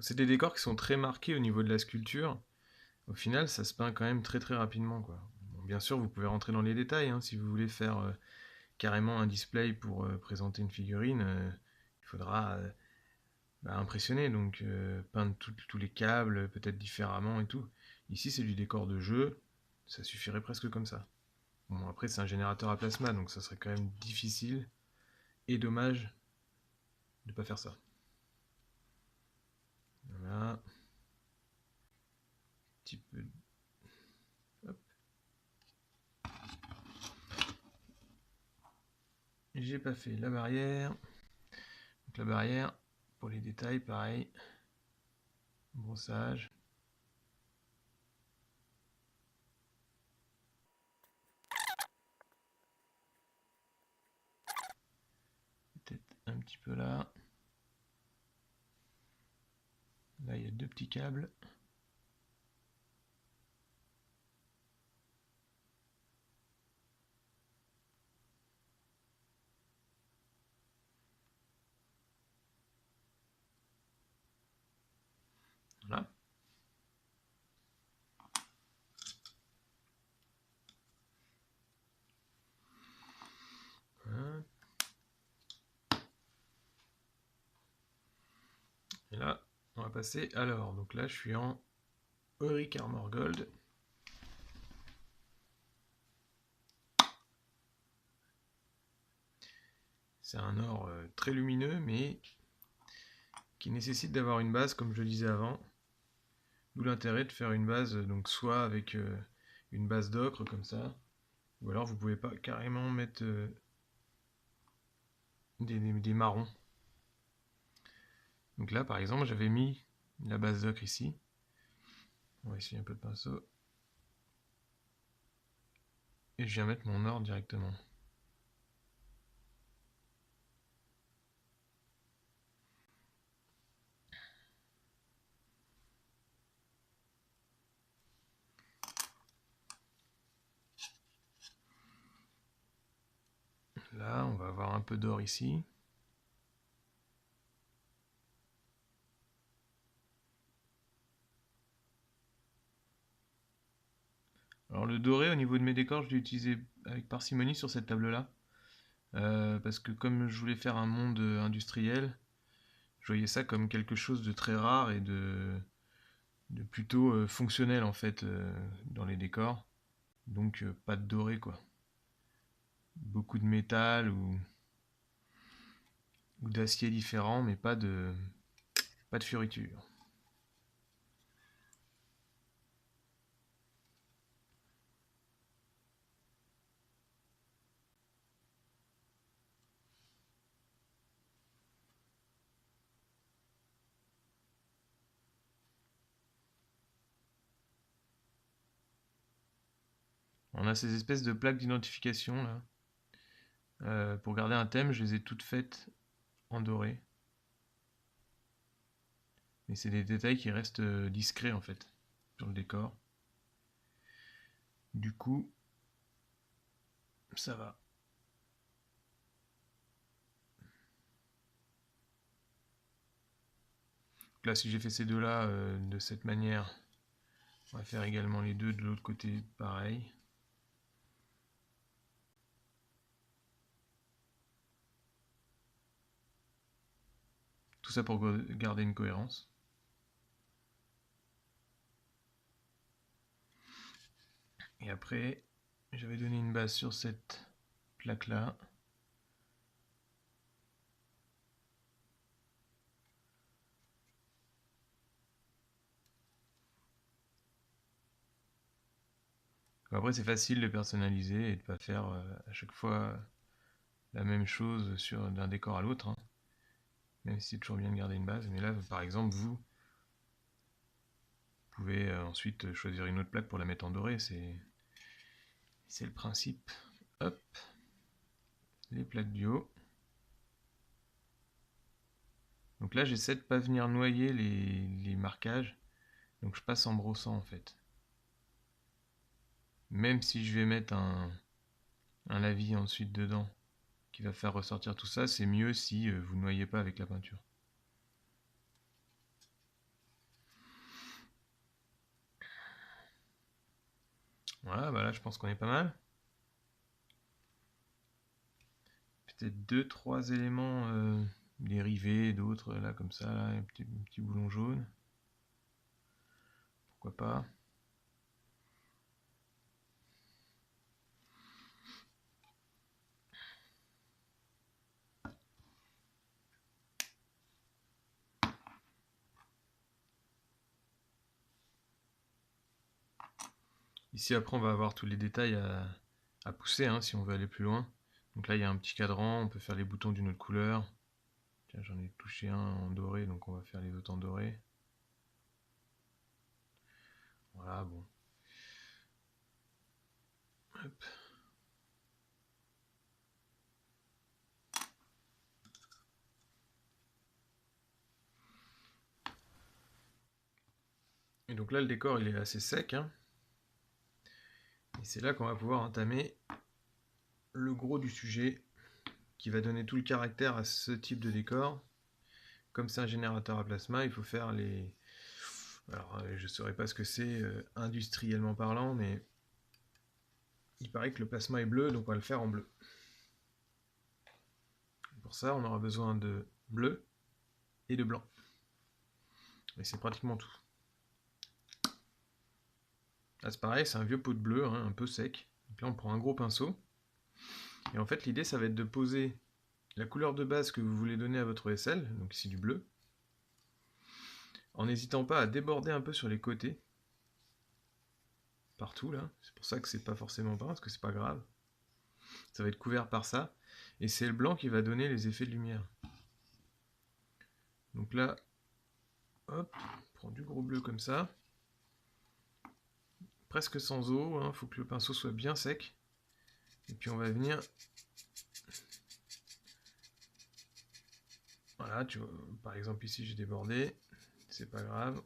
C'est des décors qui sont très marqués au niveau de la sculpture. Au final, ça se peint quand même très très rapidement, quoi. Bon, bien sûr, vous pouvez rentrer dans les détails, hein, si vous voulez faire carrément un display pour présenter une figurine, il faudra impressionner, donc peindre tous les câbles, peut-être différemment et tout. Ici, c'est du décor de jeu, ça suffirait presque comme ça. Bon, après, c'est un générateur à plasma, donc ça serait quand même difficile et dommage de ne pas faire ça. Voilà. Un petit peu. Hop. J'ai pas fait la barrière. Donc la barrière, pour les détails, pareil. Brossage. Peut-être un petit peu là. Là, il y a deux petits câbles. Voilà. Et là, on va passer à l'or. Donc là, je suis en Auric Armor Gold. C'est un or très lumineux, mais qui nécessite d'avoir une base, comme je le disais avant. D'où l'intérêt de faire une base, donc soit avec une base d'ocre comme ça, ou alors vous pouvez pas carrément mettre des marrons. Donc là, par exemple, j'avais mis la base d'ocre ici. On va essayer un peu de pinceau. Et je viens mettre mon or directement. Là, on va avoir un peu d'or ici. Alors le doré, au niveau de mes décors, je l'ai utilisé avec parcimonie sur cette table-là. Parce que comme je voulais faire un monde industriel, je voyais ça comme quelque chose de très rare et de plutôt fonctionnel en fait dans les décors. Donc pas de doré quoi. Beaucoup de métal ou d'acier différent, mais pas de fioriture. On a ces espèces de plaques d'identification là. Pour garder un thème, je les ai toutes faites en doré. Mais c'est des détails qui restent discrets en fait sur le décor. Du coup, ça va. Là, si j'ai fait ces deux-là de cette manière, on va faire également les deux de l'autre côté, pareil. Tout ça pour garder une cohérence. Et après, j'avais donné une base sur cette plaque-là. Après, c'est facile de personnaliser et de ne pas faire à chaque fois la même chose d'un décor à l'autre. Hein. Même si c'est toujours bien de garder une base. Mais là, par exemple, vous pouvez ensuite choisir une autre plaque pour la mettre en doré. C'est le principe. Hop. Les plaques du haut. Donc là, j'essaie de ne pas venir noyer les marquages. Donc je passe en brossant en fait. Même si je vais mettre un lavis ensuite dedans qui va faire ressortir tout ça, c'est mieux si vous ne noyez pas avec la peinture. Voilà, bah là je pense qu'on est pas mal. Peut-être 2-3 éléments dérivés, d'autres là comme ça, là, un petit boulon jaune. Pourquoi pas. Ici après on va avoir tous les détails à pousser hein, si on veut aller plus loin. Donc là il y a un petit cadran, on peut faire les boutons d'une autre couleur. Tiens, j'en ai touché un en doré, donc on va faire les autres en doré. Voilà, bon. Hop. Et donc là le décor il est assez sec. Hein. Et c'est là qu'on va pouvoir entamer le gros du sujet qui va donner tout le caractère à ce type de décor. Comme c'est un générateur à plasma, il faut faire les... Alors je ne saurais pas ce que c'est industriellement parlant, mais il paraît que le plasma est bleu, donc on va le faire en bleu. Pour ça, on aura besoin de bleu et de blanc. Et c'est pratiquement tout. Là c'est pareil, c'est un vieux pot de bleu, hein, un peu sec. Donc là on prend un gros pinceau. Et en fait l'idée ça va être de poser la couleur de base que vous voulez donner à votre OSL, donc ici du bleu, en n'hésitant pas à déborder un peu sur les côtés, partout là, c'est pour ça que c'est pas forcément peint, parce que c'est pas grave, ça va être couvert par ça, et c'est le blanc qui va donner les effets de lumière. Donc là, hop, on prend du gros bleu comme ça, presque sans eau, hein, faut que le pinceau soit bien sec, et puis on va venir... Voilà, tu vois, par exemple ici j'ai débordé, c'est pas grave.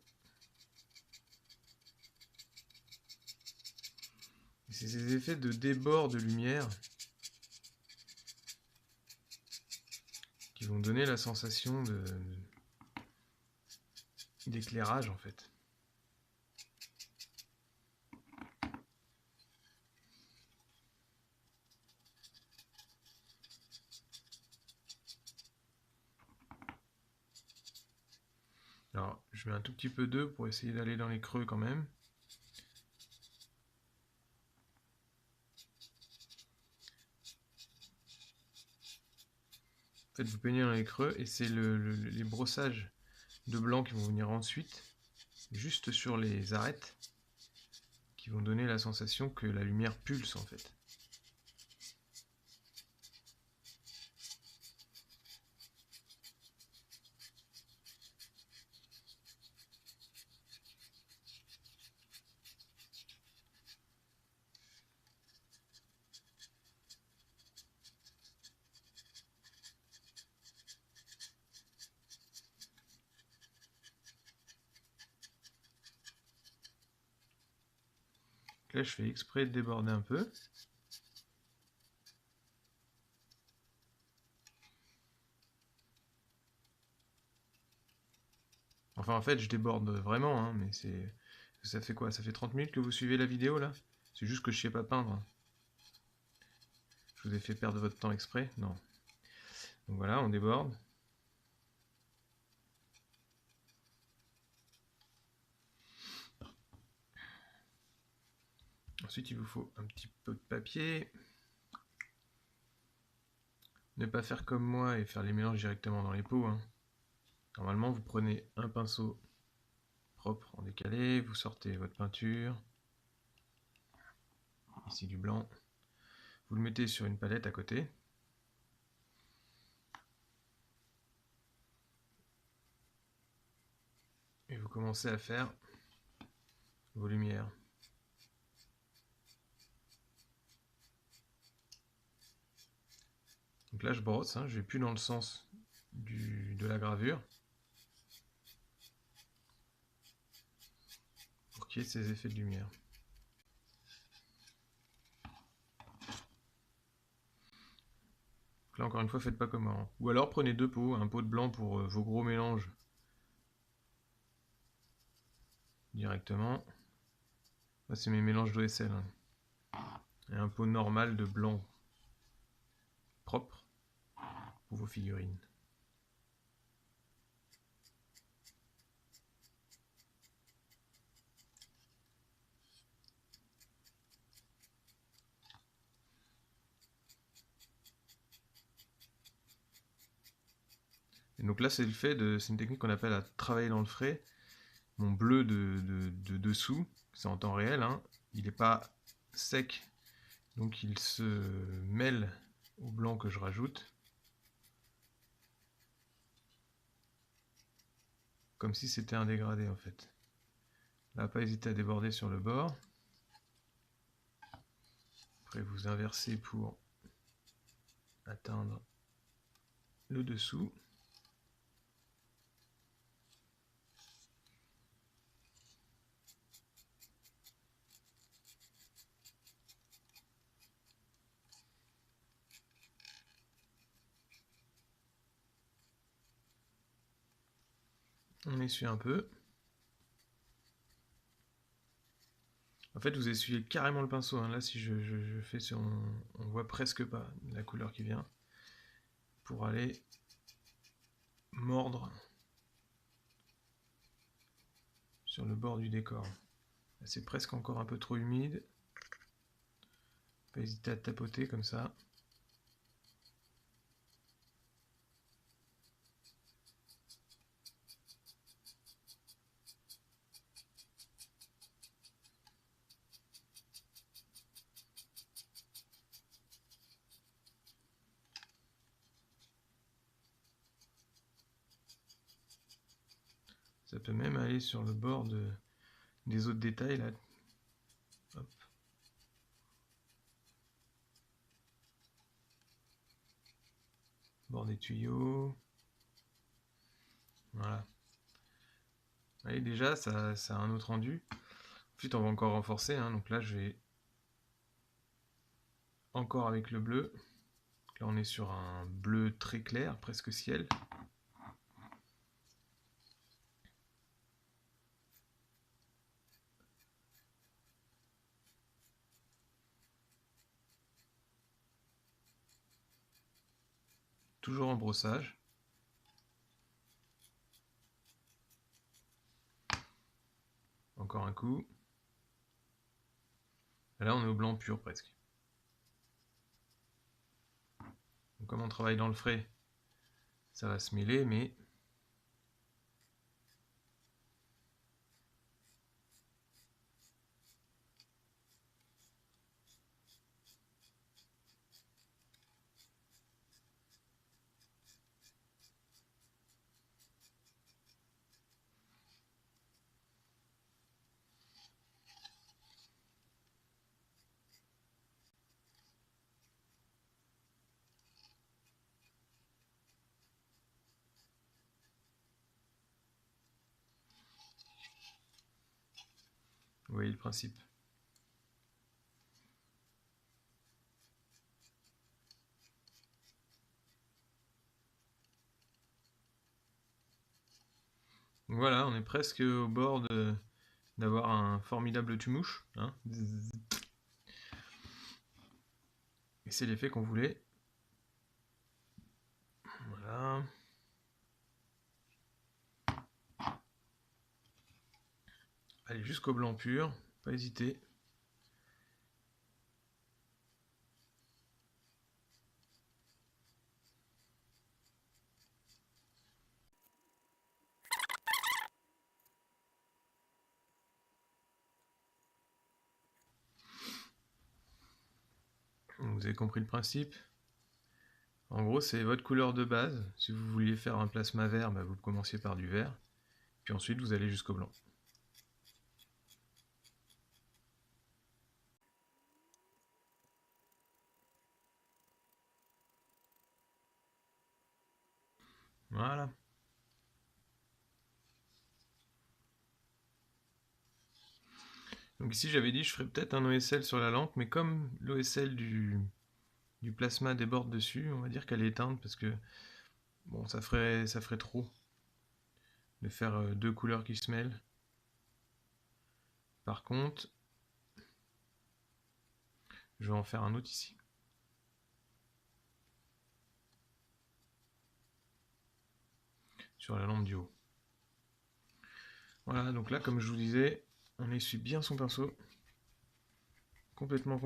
C'est ces effets de débord de lumière qui vont donner la sensation d'éclairage en fait. Alors, je mets un tout petit peu d'eau pour essayer d'aller dans les creux quand même. En fait, vous peignez dans les creux et c'est les brossages de blanc qui vont venir ensuite, juste sur les arêtes, qui vont donner la sensation que la lumière pulse en fait. Là, je fais exprès de déborder un peu. Enfin, en fait, je déborde vraiment, hein, mais c'est... Ça fait quoi? Ça fait 30 minutes que vous suivez la vidéo, là? C'est juste que je sais pas peindre. Je vous ai fait perdre votre temps exprès? Non. Donc voilà, on déborde. Ensuite, il vous faut un petit peu de papier. Ne pas faire comme moi et faire les mélanges directement dans les pots. Hein. Normalement, vous prenez un pinceau propre en décalé, vous sortez votre peinture, ici du blanc, vous le mettez sur une palette à côté. Et vous commencez à faire vos lumières. Donc là, je brosse, hein, je vais plus dans le sens de la gravure. Pour qu'il y ait ces effets de lumière. Donc là, encore une fois, faites pas comme moi. Hein. Ou alors, prenez deux pots, un pot de blanc pour vos gros mélanges directement. Là, c'est mes mélanges d'OSL. Hein. Et un pot normal de blanc propre pour vos figurines. Et donc là, c'est le fait de... C'est une technique qu'on appelle à travailler dans le frais. Mon bleu de dessous, c'est en temps réel, hein, il n'est pas sec, donc il se mêle au blanc que je rajoute, comme si c'était un dégradé en fait. Là, pas hésiter à déborder sur le bord. Après, vous inversez pour atteindre le dessous. On essuie un peu. En fait, vous essuyez carrément le pinceau. Hein. Là, si je fais sur... on voit presque pas la couleur qui vient. Pour aller mordre sur le bord du décor. C'est presque encore un peu trop humide. Pas hésiter à tapoter comme ça. Ça peut même aller sur le bord des autres détails là. Hop. Bord des tuyaux. Voilà. Vous voyez, déjà, ça a un autre rendu. Ensuite, on va encore renforcer. Hein. Donc là, je vais encore avec le bleu. Là, on est sur un bleu très clair, presque ciel. Toujours en brossage. Encore un coup. Et là, on est au blanc pur presque. Donc, comme on travaille dans le frais, ça va se mêler, mais vous voyez le principe. Donc voilà, on est presque au bord d'avoir un formidable tue-mouche. Hein. Et c'est l'effet qu'on voulait. Voilà. Allez, jusqu'au blanc pur, pas hésiter. Vous avez compris le principe. En gros, c'est votre couleur de base. Si vous vouliez faire un plasma vert, bah, vous commenciez par du vert. Puis ensuite, vous allez jusqu'au blanc. Voilà. Donc ici, j'avais dit je ferais peut-être un OSL sur la lampe, mais comme l'OSL du plasma déborde dessus, on va dire qu'elle est éteinte parce que bon, ça ferait trop de faire deux couleurs qui se mêlent. Par contre, je vais en faire un autre ici. Sur la lampe du haut. Voilà, donc là, comme je vous disais, on essuie bien son pinceau. Complètement.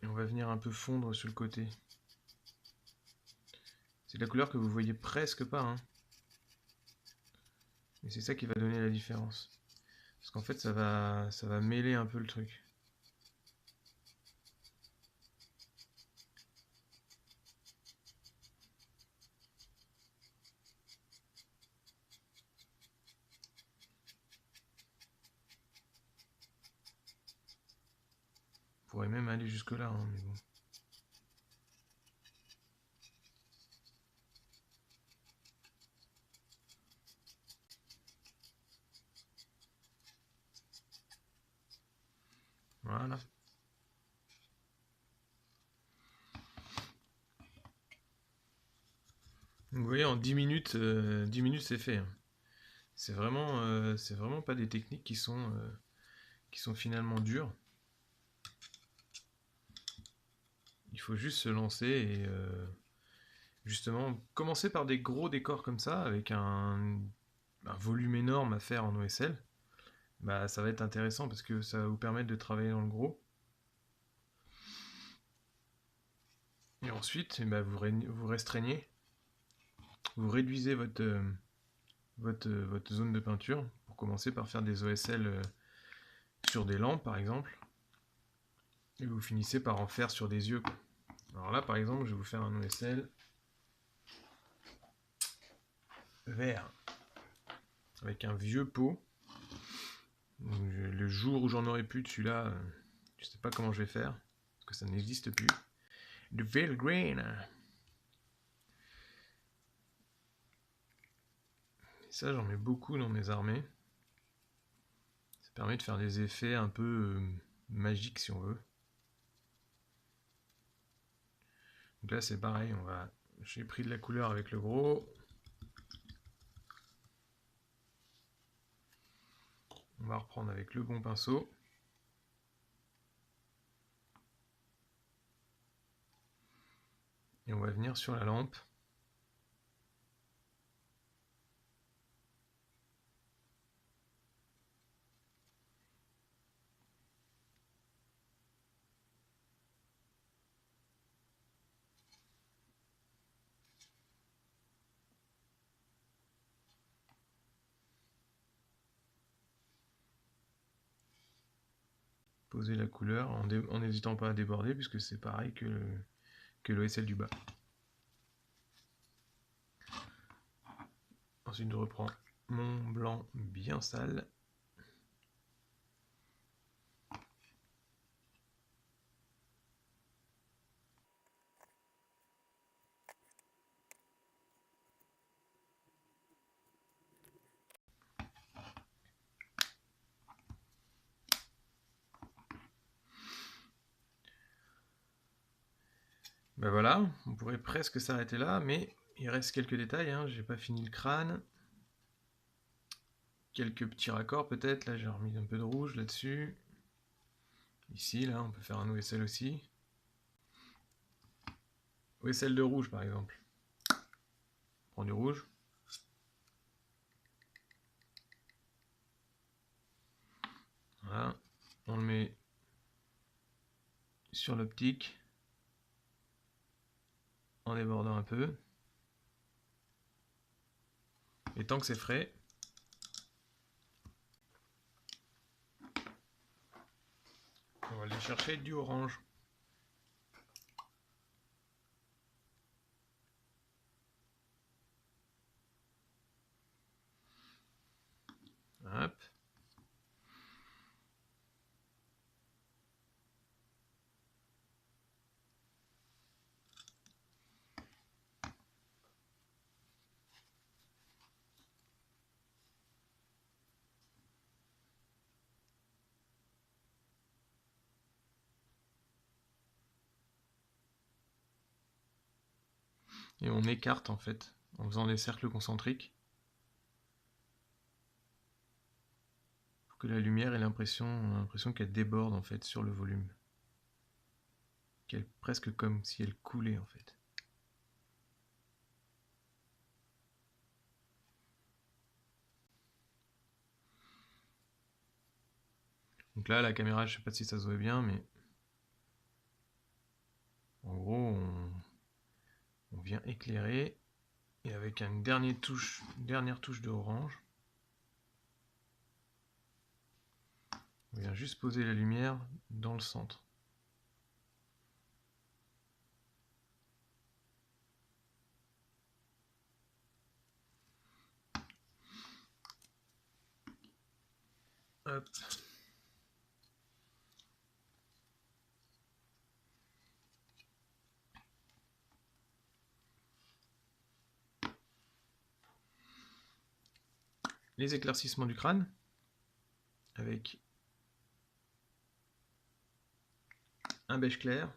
Et on va venir un peu fondre sur le côté. C'est de la couleur que vous voyez presque pas. Hein. Et c'est ça qui va donner la différence. Parce qu'en fait, ça va mêler un peu le truc. On pourrait même aller jusque là, hein, mais bon. Voilà. Donc, vous voyez, en 10 minutes, 10 minutes c'est fait, hein. C'est vraiment pas des techniques qui sont finalement dures. Il faut juste se lancer et justement commencer par des gros décors comme ça, avec un volume énorme à faire en OSL. Bah, ça va être intéressant parce que ça va vous permettre de travailler dans le gros. Et ensuite, eh ben, vous restreignez, vous réduisez votre zone de peinture pour commencer par faire des OSL sur des lampes par exemple. Et vous finissez par en faire sur des yeux, quoi. Alors là par exemple, je vais vous faire un OSL vert avec un vieux pot. Le jour où j'en aurai plus de celui-là, je sais pas comment je vais faire parce que ça n'existe plus. Le Veil Green. Et ça, j'en mets beaucoup dans mes armées. Ça permet de faire des effets un peu magiques si on veut. Donc là, c'est pareil. J'ai pris de la couleur avec le gros. On va reprendre avec le bon pinceau. Et on va venir sur la lampe. Poser la couleur en n'hésitant pas à déborder puisque c'est pareil que l'OSL du bas. Ensuite, je reprends mon blanc bien sale. Ben voilà, on pourrait presque s'arrêter là, mais il reste quelques détails, hein. J'ai pas fini le crâne. Quelques petits raccords peut-être, là j'ai remis un peu de rouge là-dessus. Ici, là, on peut faire un OSL aussi. OSL de rouge par exemple. On prend du rouge. Voilà, on le met sur l'optique en débordant un peu. Et tant que c'est frais, on va aller chercher du orange. Hop. Et on écarte en fait, en faisant des cercles concentriques, pour que la lumière ait l'impression qu'elle déborde en fait sur le volume. Presque comme si elle coulait en fait. Donc là, la caméra, je sais pas si ça se voit bien, mais en gros, on vient éclairer, et avec une dernière touche de orange, On vient juste poser la lumière dans le centre. Hop. Les éclaircissements du crâne avec un beige clair.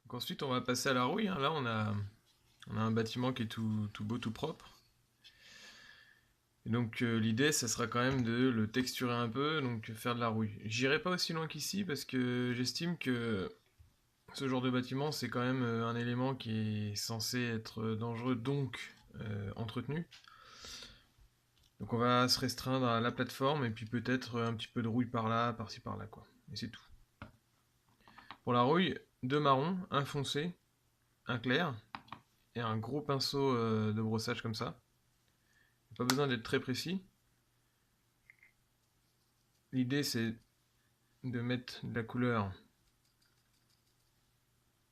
Donc ensuite on va passer à la rouille. Là on a un bâtiment qui est tout beau, tout propre. Et donc l'idée, ça sera quand même de le texturer un peu, donc faire de la rouille. J'irai pas aussi loin qu'ici parce que j'estime que ce genre de bâtiment, c'est quand même un élément qui est censé être dangereux, donc entretenu. Donc on va se restreindre à la plateforme et puis peut-être un petit peu de rouille par là, par-ci par-là, quoi. Et c'est tout. Pour la rouille, 2 marrons, un foncé, un clair, et un gros pinceau de brossage comme ça. Pas besoin d'être très précis. L'idée c'est de mettre de la couleur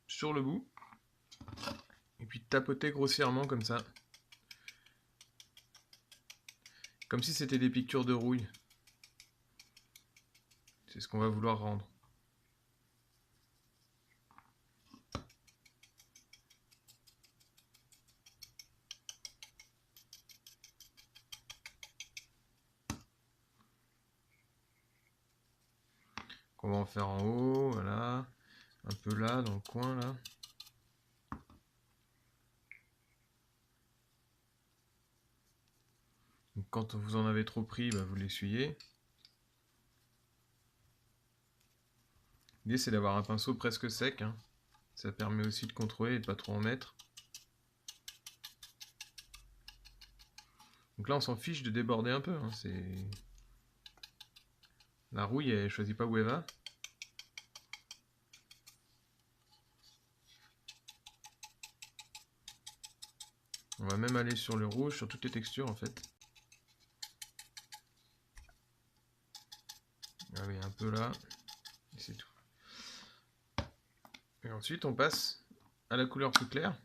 sur le bout, et puis tapoter grossièrement comme ça. Comme si c'était des piqûres de rouille. C'est ce qu'on va vouloir rendre. On va en faire en haut, voilà. Un peu là, dans le coin, là. Donc, quand vous en avez trop pris, bah, vous l'essuyez. L'idée, c'est d'avoir un pinceau presque sec. Ça permet aussi de contrôler et de pas trop en mettre. Donc là, on s'en fiche de déborder un peu. La rouille, elle choisit pas où elle va. On va même aller sur le rouge, sur toutes les textures en fait. Ah oui, un peu là, et c'est tout. Et ensuite, on passe à la couleur plus claire.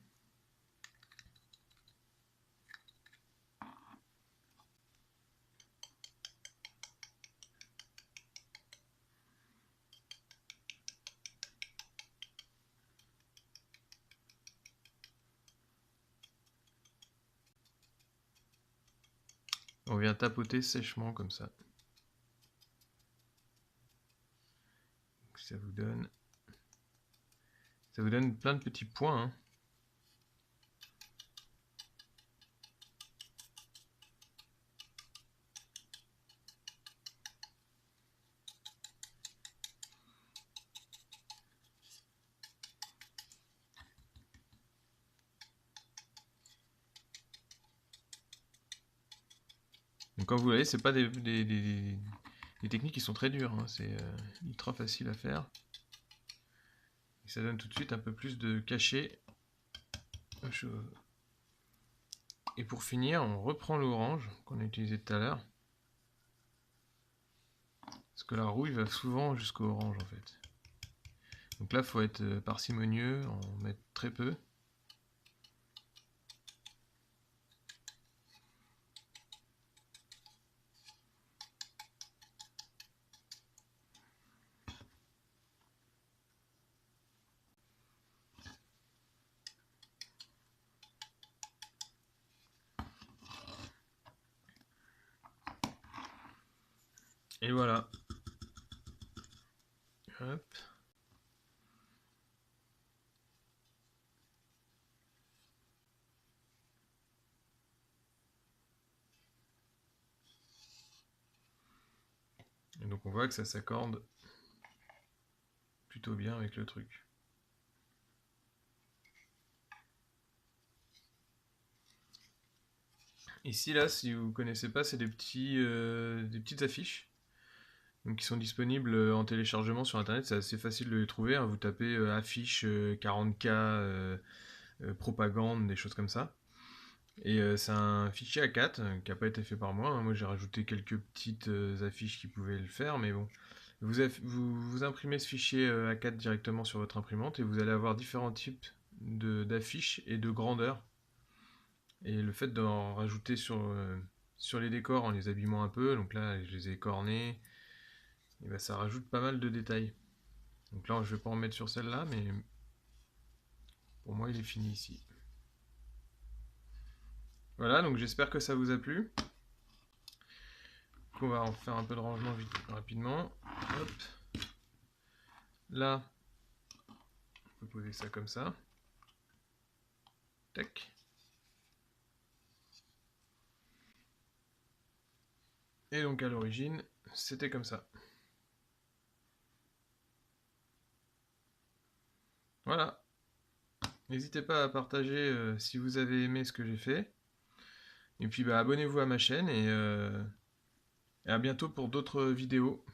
On vient tapoter sèchement comme ça. Ça vous donne plein de petits points. Donc comme vous voyez, c'est pas des techniques qui sont très dures. C'est ultra facile à faire. Et ça donne tout de suite un peu plus de cachet aux choses. Et pour finir, on reprend l'orange qu'on a utilisé tout à l'heure. Parce que la rouille va souvent jusqu'au orange en fait. Donc là, il faut être parcimonieux, en mettre très peu. Et voilà. Hop. Donc on voit que ça s'accorde plutôt bien avec le truc. Ici, là, si vous ne connaissez pas, c'est des petites affiches donc, qui sont disponibles en téléchargement sur internet. C'est assez facile de les trouver, hein. Vous tapez affiche 40K propagande, des choses comme ça. Et c'est un fichier A4 qui n'a pas été fait par moi, hein. Moi j'ai rajouté quelques petites affiches qui pouvaient le faire, mais bon. Vous imprimez ce fichier A4 directement sur votre imprimante et vous allez avoir différents types d'affiches et de grandeur. Et le fait d'en rajouter sur les décors en les abîmant un peu, donc là je les ai cornés, et ben ça rajoute pas mal de détails. Donc là je vais pas en mettre sur celle-là, mais pour moi il est fini ici. Voilà, donc j'espère que ça vous a plu. On va en faire un peu de rangement vite, rapidement. Hop. Là, on peut poser ça comme ça. Tac. Et donc à l'origine, c'était comme ça. Voilà. N'hésitez pas à partager si vous avez aimé ce que j'ai fait. Et puis bah, abonnez-vous à ma chaîne et à bientôt pour d'autres vidéos.